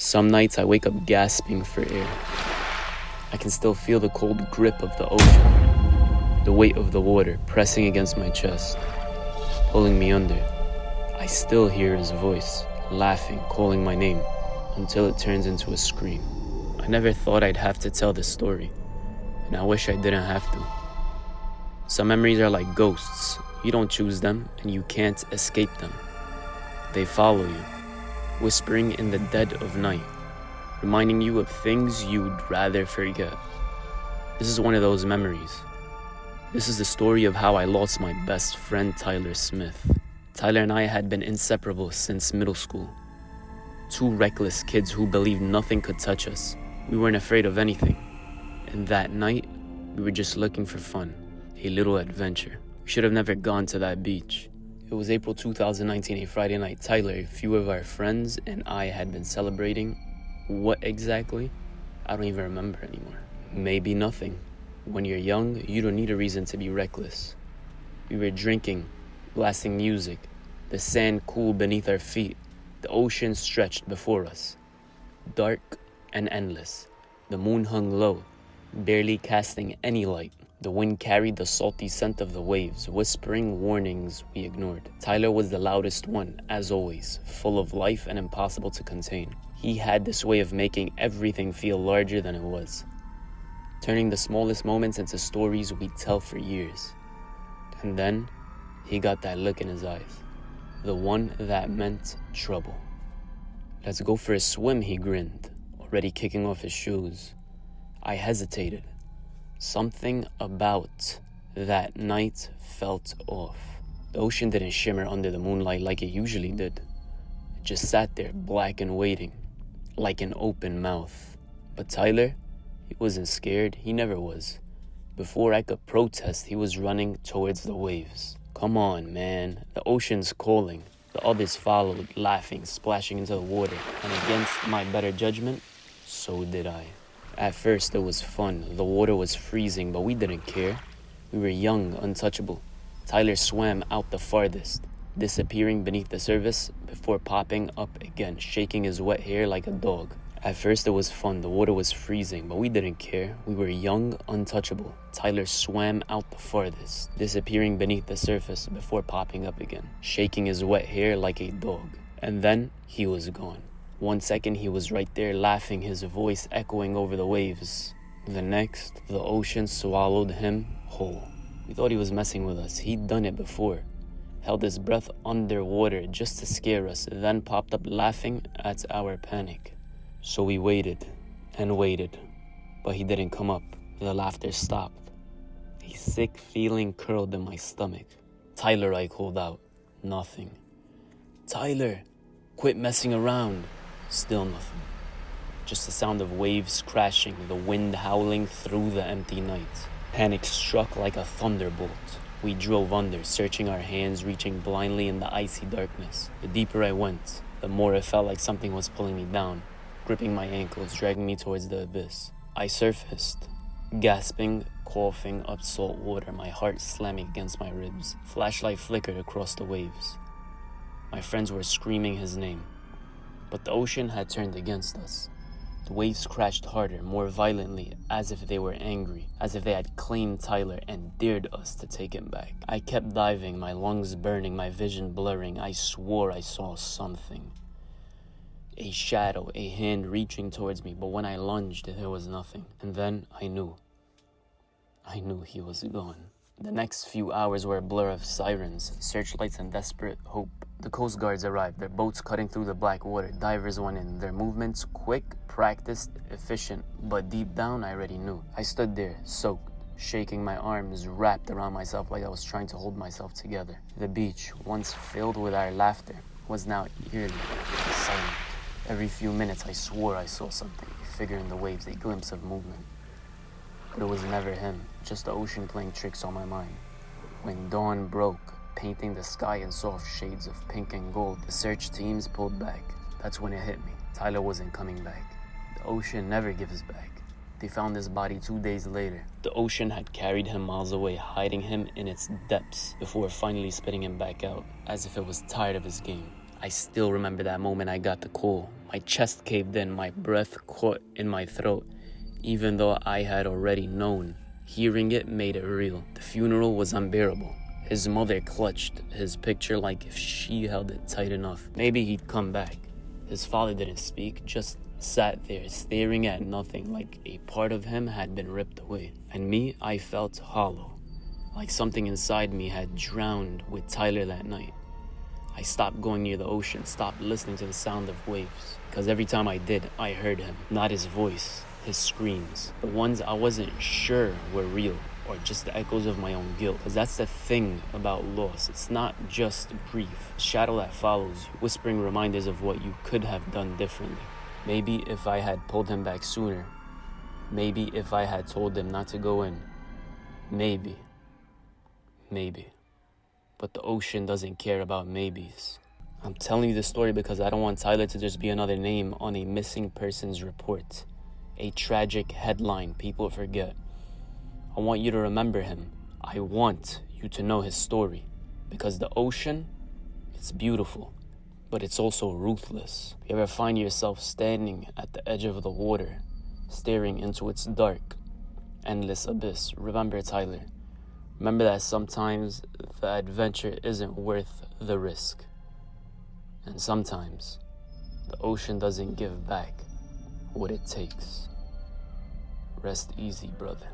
Some nights I wake up gasping for air. I can still feel the cold grip of the ocean, the weight of the water pressing against my chest, pulling me under. I still hear his voice, laughing, calling my name, until it turns into a scream. I never thought I'd have to tell this story, and I wish I didn't have to. Some memories are like ghosts. You don't choose them, and you can't escape them. They follow you, whispering in the dead of night, reminding you of things you'd rather forget. This is one of those memories. This is the story of how I lost my best friend, Tyler Smith. Tyler and I had been inseparable since middle school. Two reckless kids who believed nothing could touch us. We weren't afraid of anything. And that night, we were just looking for fun, a little adventure. We should have never gone to that beach. It was April 2019, a Friday night. Tyler, a few of our friends, and I had been celebrating. What exactly? I don't even remember anymore. Maybe nothing. When you're young, you don't need a reason to be reckless. We were drinking, blasting music, the sand cool beneath our feet, the ocean stretched before us, dark and endless. The moon hung low, barely casting any light. The wind carried the salty scent of the waves, whispering warnings we ignored. Tyler was the loudest one, as always, full of life and impossible to contain. He had this way of making everything feel larger than it was, turning the smallest moments into stories we'd tell for years. And then, he got that look in his eyes, the one that meant trouble. "Let's go for a swim," he grinned, already kicking off his shoes. I hesitated. Something about that night felt off. The ocean didn't shimmer under the moonlight like it usually did. It just sat there, black and waiting, like an open mouth. But Tyler, he wasn't scared. He never was. Before I could protest, he was running towards the waves. "Come on, man. The ocean's calling." The others followed, laughing, splashing into the water. And against my better judgment, so did I. At first, it was fun. The water was freezing, but we didn't care. We were young, untouchable. Tyler swam out the farthest, disappearing beneath the surface before popping up again, shaking his wet hair like a dog. At first, it was fun. The water was freezing, but we didn't care. We were young, untouchable. Tyler swam out the farthest, disappearing beneath the surface before popping up again, shaking his wet hair like a dog. And then, he was gone. 1 second, he was right there, laughing, his voice echoing over the waves. The next, the ocean swallowed him whole. We thought he was messing with us. He'd done it before. Held his breath underwater just to scare us, then popped up laughing at our panic. So we waited and waited, but he didn't come up. The laughter stopped. A sick feeling curled in my stomach. "Tyler," I called out. Nothing. "Tyler, quit messing around." Still nothing. Just the sound of waves crashing, the wind howling through the empty night. Panic struck like a thunderbolt. We drove under, searching our hands, reaching blindly in the icy darkness. The deeper I went, the more it felt like something was pulling me down, gripping my ankles, dragging me towards the abyss. I surfaced, gasping, coughing up salt water, my heart slamming against my ribs. Flashlight flickered across the waves. My friends were screaming his name. But the ocean had turned against us. The waves crashed harder, more violently, as if they were angry, as if they had claimed Tyler and dared us to take him back. I kept diving, my lungs burning, my vision blurring. I swore I saw something. A shadow, a hand reaching towards me, but when I lunged, there was nothing. And then I knew he was gone. The next few hours were a blur of sirens, searchlights, and desperate hope. The Coast Guards arrived, their boats cutting through the black water. Divers went in, their movements quick, practiced, efficient, but deep down I already knew. I stood there, soaked, shaking, my arms wrapped around myself like I was trying to hold myself together. The beach, once filled with our laughter, was now eerily silent. Every few minutes I swore I saw something, a figure in the waves, a glimpse of movement. But it was never him, just the ocean playing tricks on my mind. When dawn broke, painting the sky in soft shades of pink and gold, the search teams pulled back. That's when it hit me. Tyler wasn't coming back. The ocean never gives back. They found his body 2 days later. The ocean had carried him miles away, hiding him in its depths before finally spitting him back out, as if it was tired of his game. I still remember that moment I got the call. My chest caved in, my breath caught in my throat, even though I had already known. Hearing it made it real. The funeral was unbearable. His mother clutched his picture like if she held it tight enough. Maybe he'd come back. His father didn't speak, just sat there staring at nothing, like a part of him had been ripped away. And me, I felt hollow, like something inside me had drowned with Tyler that night. I stopped going near the ocean, stopped listening to the sound of waves, because every time I did, I heard him. Not his voice, his screams. The ones I wasn't sure were real, or just the echoes of my own guilt. Because that's the thing about loss. It's not just grief. Shadow that follows you, whispering reminders of what you could have done differently. Maybe if I had pulled him back sooner. Maybe if I had told him not to go in. Maybe. But the ocean doesn't care about maybes. I'm telling you this story because I don't want Tyler to just be another name on a missing persons report. A tragic headline people forget. I want you to remember him. I want you to know his story. Because the ocean, it's beautiful, but it's also ruthless. You ever find yourself standing at the edge of the water, staring into its dark, endless abyss? Remember, Tyler. Remember that sometimes the adventure isn't worth the risk. And sometimes the ocean doesn't give back what it takes. Rest easy, brother.